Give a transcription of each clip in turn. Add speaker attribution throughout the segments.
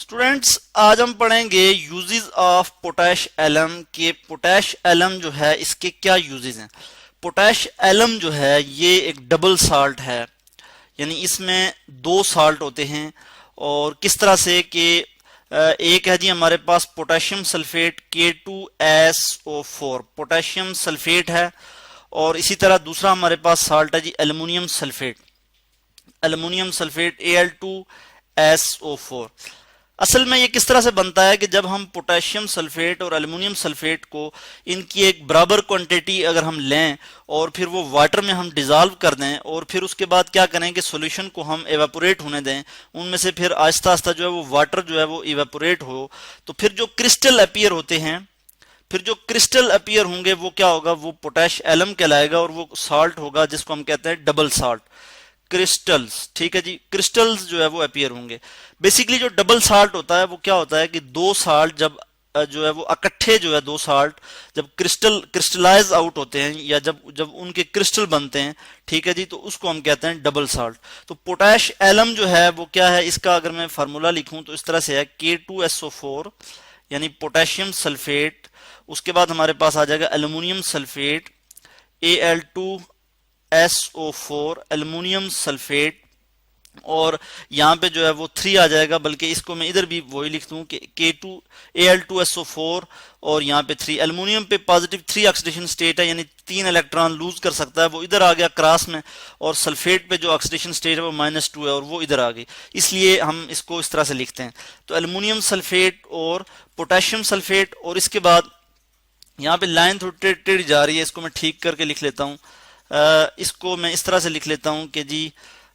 Speaker 1: Students, आज हम पढ़ेंगे यूजेस ऑफ पोटैश एलम के पोटैश एलम जो है इसके क्या यूजेस हैं। पोटैश एलम जो है ये एक डबल साल्ट है, यानी इसमें दो साल्ट होते हैं। और किस तरह से कि एक है जी हमारे पास potassium sulphate K2SO4 potassium sulphate है, और इसी तरह दूसरा हमारे पास साल्ट है जी एल्युमिनियम सल्फेट Al2SO4। असल में ये किस तरह से बनता है कि जब हम पोटेशियम सल्फेट और एल्युमिनियम सल्फेट को इनकी एक बराबर क्वांटिटी अगर हम लें और फिर वो वाटर में हम डिजॉल्व कर दें और फिर उसके बाद क्या करें कि सॉल्यूशन को हम एवापोरेट होने दें, उनमें से फिर आहिस्ता आहिस्ता जो है वो वाटर जो है वो इवेपोरेट हो, तो फिर जो क्रिस्टल अपीयर होते हैं, फिर जो क्रिस्टल अपीयर होंगे वो क्या होगा, वो पोटैश एलम कहलाएगा और वो साल्ट होगा जिसको हम कहते हैं डबल साल्ट क्रिस्टल्स। ठीक है जी, क्रिस्टल्स जो है वो अपीयर होंगे। बेसिकली जो डबल साल्ट होता है वो क्या होता है कि दो साल्ट जब जो है वो इकट्ठे जो है दो साल्ट जब क्रिस्टलाइज आउट होते हैं या जब जब उनके क्रिस्टल बनते हैं, ठीक है जी, तो उसको हम कहते हैं डबल साल्ट। तो पोटैश एलम जो है वो क्या है, इसका अगर मैं फार्मूला लिखूं तो इस तरह से है K2SO4 यानी पोटेशियम सल्फेट, उसके बाद हमारे पास आ जाएगा aluminium sulphate Al2SO4 aluminium sulphate, और यहाँ पे जो है वो 3 आ जाएगा, बल्कि इसको मैं इधर भी वही लिख दूं कि Al2SO4 और यहाँ पे 3। एल्युमिनियम पे पॉजिटिव 3 ऑक्सीडेशन स्टेट है, यानी 3 इलेक्ट्रॉन लूज कर सकता है, वो इधर आ गया क्रॉस में, और सल्फेट पे जो ऑक्सीडेशन स्टेट है वो -2 है और वो इधर आ गई, इसलिए हम इसको इस तरह से लिखते हैं। तो एल्युमिनियम सल्फेट और पोटेशियम सल्फेट, और इसके बाद यहाँ पे लाइन थोड़ी टेढ़ी जा रही है, इसको मैं ठीक करके लिख लेता हूँ। इसको मैं इस तरह से लिख लेता हूँ कि जी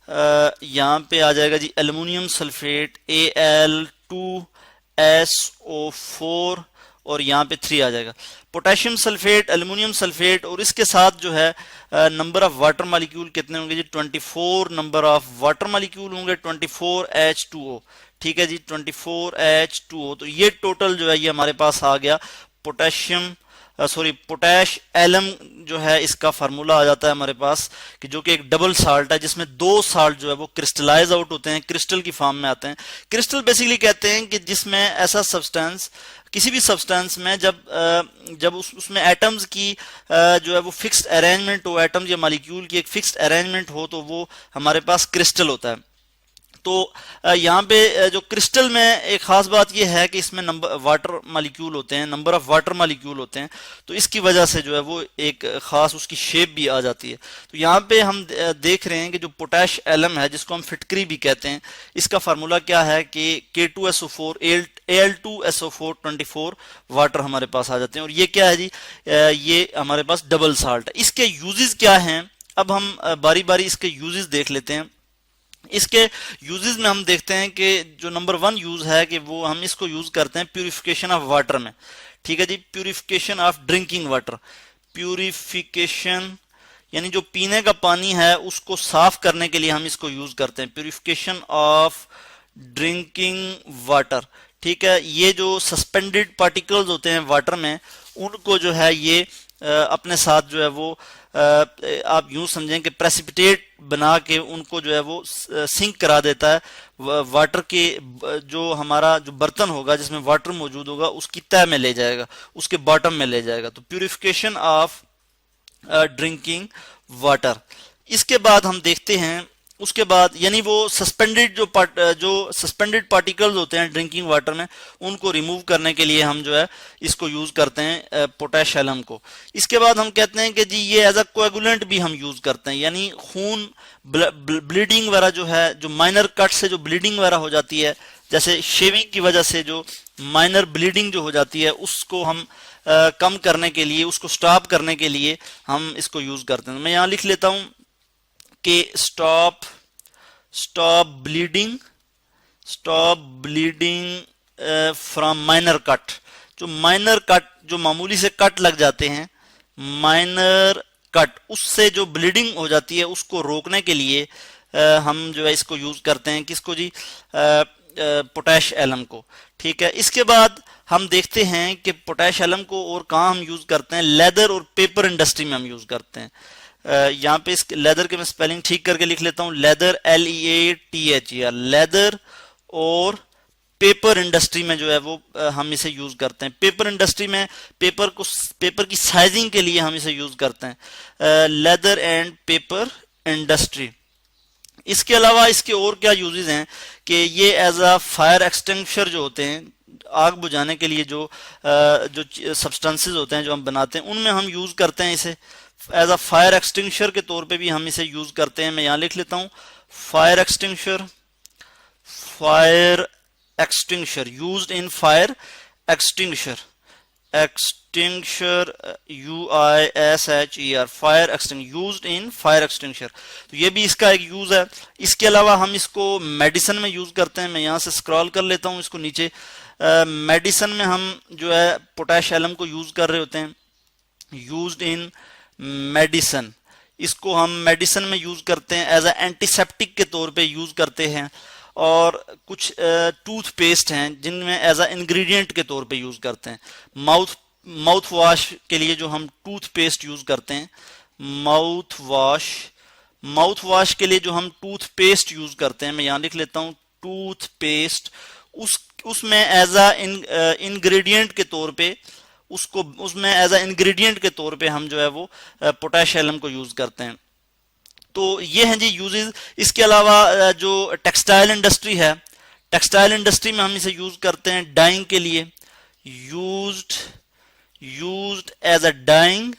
Speaker 1: यहाँ पे आ जाएगा जी एल्युमिनियम सल्फेट Al2SO4 और यहाँ पे 3 आ जाएगा। पोटेशियम सल्फेट, एल्युमिनियम सल्फेट, और इसके साथ जो है नंबर ऑफ वाटर मॉलिक्यूल कितने होंगे जी, 24 नंबर ऑफ वाटर मॉलिक्यूल होंगे, 24H2O। ठीक है जी, 24H2O। तो ये टोटल जो है ये हमारे पास आ गया पोटेशियम पोटैश एलम जो है, इसका फार्मूला आ जाता है हमारे पास कि जो कि एक डबल साल्ट है जिसमें दो साल्ट जो है वो क्रिस्टलाइज आउट होते हैं, क्रिस्टल की फॉर्म में आते हैं। क्रिस्टल बेसिकली कहते हैं कि जिसमें ऐसा सब्सटेंस, किसी भी सब्सटेंस में जब उसमें एटम्स की जो है वो फिक्स्ड अरेंजमेंट हो, एटम्स या मॉलिक्यूल की एक फिक्स्ड अरेंजमेंट हो, तो वो हमारे पास क्रिस्टल होता है। तो यहाँ पे जो क्रिस्टल में एक खास बात यह है कि इसमें नंबर ऑफ वाटर मॉलिक्यूल होते हैं, तो इसकी वजह से जो है वो एक खास उसकी शेप भी आ जाती है। तो यहाँ पे हम देख रहे हैं कि जो पोटैश एलम है जिसको हम फिटकरी भी कहते हैं, इसका फार्मूला क्या है कि K2SO4 Al2SO4 24 वाटर हमारे पास आ जाते हैं, और ये क्या है जी, ये हमारे पास डबल साल्ट है। इसके यूजेस क्या हैं, अब हम बारी बारी इसके यूजेस देख लेते हैं। इसके यूजेस में हम देखते हैं कि जो नंबर 1 यूज है कि वो हम इसको यूज करते हैं प्यूरिफिकेशन ऑफ वाटर में। ठीक है जी, purification of drinking water, purification यानी जो पीने का पानी है उसको साफ करने के लिए हम इसको यूज करते हैं, प्यूरिफिकेशन ऑफ ड्रिंकिंग वाटर। ठीक है, ये जो सस्पेंडेड पार्टिकल्स होते हैं वाटर में, उनको जो है ये अपने साथ जो है वो आप यूं समझें कि प्रेसिपिटेट बना के उनको जो है वो सिंक करा देता है वाटर के, जो हमारा जो बर्तन होगा जिसमें वाटर मौजूद होगा उसकी तह में ले जाएगा, उसके बॉटम में ले जाएगा। तो प्यूरिफिकेशन ऑफ ड्रिंकिंग वाटर। इसके बाद हम देखते हैं, उसके बाद यानी वो सस्पेंडेड जो सस्पेंडेड पार्टिकल्स होते हैं ड्रिंकिंग वाटर में, उनको रिमूव करने के लिए हम जो है इसको यूज करते हैं पोटैश एलम को। इसके बाद हम कहते हैं कि जी ये एज अ कोएगुलेंट भी हम यूज करते हैं, यानी खून ब्लीडिंग वगैरह जो है, जो माइनर कट से जो ब्लीडिंग वगैरह हो जाती है, जैसे शेविंग की वजह से जो माइनर ब्लीडिंग जो हो जाती है, उसको हम कम करने के लिए, उसको स्टॉप करने के लिए हम इसको यूज करते हैं। मैं यहाँ लिख लेता हूं कि stop bleeding from minor cut. जो माइनर कट, जो मामूली से कट लग जाते हैं, माइनर कट, उससे जो ब्लीडिंग हो जाती है उसको रोकने के लिए हम जो है इसको यूज करते हैं, किसको जी, पोटैश एलम को। ठीक है, इसके बाद हम देखते हैं कि पोटैश एलम को और कहाँ हम यूज करते हैं, लेदर और पेपर इंडस्ट्री में हम यूज करते हैं। यहाँ पे इस लेदर के मैं स्पेलिंग ठीक करके लिख लेता हूँ, लेदर LEATHER, लेदर और पेपर इंडस्ट्री में जो है वो हम इसे यूज करते हैं। पेपर इंडस्ट्री में पेपर की साइजिंग के लिए हम इसे यूज करते हैं। Leather and paper industry. इसके अलावा इसके और क्या यूजेस हैं कि ये एज अ फायर एक्सटिंग्विशर जो होते हैं, आग बुझाने के लिए जो सब्सटेंसेस होते हैं जो हम बनाते हैं उनमें हम यूज करते हैं इसे। एज अ फायर एक्सटिंग्विशर के तौर पे भी हम इसे यूज करते हैं। मैं यहां लिख लेता हूं fire extinguisher. Fire extinguisher used in fire extinguisher. Extinguisher UISHER fire extinguisher, used in fire extinguisher. तो ये भी इसका एक यूज है। इसके अलावा हम इसको मेडिसिन में यूज करते हैं। मैं यहां से स्क्रॉल कर लेता हूं इसको नीचे। मेडिसिन में हम जो है पोटैश एलम को यूज कर रहे होते हैं। यूज्ड इन मेडिसिन, इसको हम मेडिसिन में यूज करते हैं, एज अ एंटीसेप्टिक के तौर पे यूज करते हैं। और कुछ टूथपेस्ट हैं जिनमें एज अ इंग्रेडिएंट के तौर पे यूज करते हैं। माउथ वॉश के लिए जो हम टूथपेस्ट यूज करते हैं, माउथ वॉश के लिए जो हम टूथपेस्ट यूज करते हैं, मैं यहां लिख लेता हूं टूथपेस्ट। उसमें एज अ इंग्रेडिएंट के तौर पे उसमें एज अ इंग्रेडिएंट के तौर पे हम जो है वो पोटैश एलम को यूज करते हैं। तो ये हैं जी यूजेस। इसके अलावा जो टेक्सटाइल इंडस्ट्री है, टेक्सटाइल इंडस्ट्री में हम इसे यूज करते हैं डाइंग के लिए। Used as a dyeing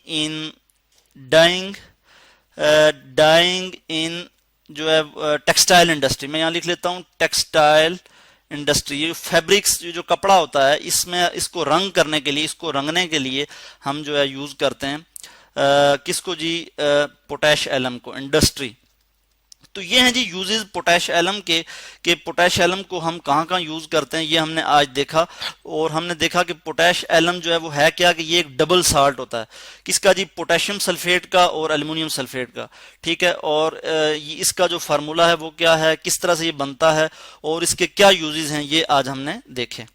Speaker 1: in dyeing in जो है टेक्सटाइल इंडस्ट्री। मैं यहां लिख लेता हूं टेक्सटाइल इंडस्ट्री। ये फैब्रिक्स जो कपड़ा होता है इसमें इसको रंग करने के लिए, इसको रंगने के लिए हम जो है यूज करते हैं किसको जी, पोटैश एलम को, इंडस्ट्री। तो ये हैं जी यूजेस पोटैश एलम के पोटैश एलम को हम कहाँ कहाँ यूज करते हैं ये हमने आज देखा। और हमने देखा कि पोटैश एलम जो है वो है क्या, कि ये एक डबल साल्ट होता है। किसका जी, पोटेशियम सल्फेट का और एल्युमिनियम सल्फेट का। ठीक है, और इसका जो फार्मूला है वो क्या है, किस तरह से ये बनता है और इसके क्या यूजेस हैं, ये आज हमने देखे।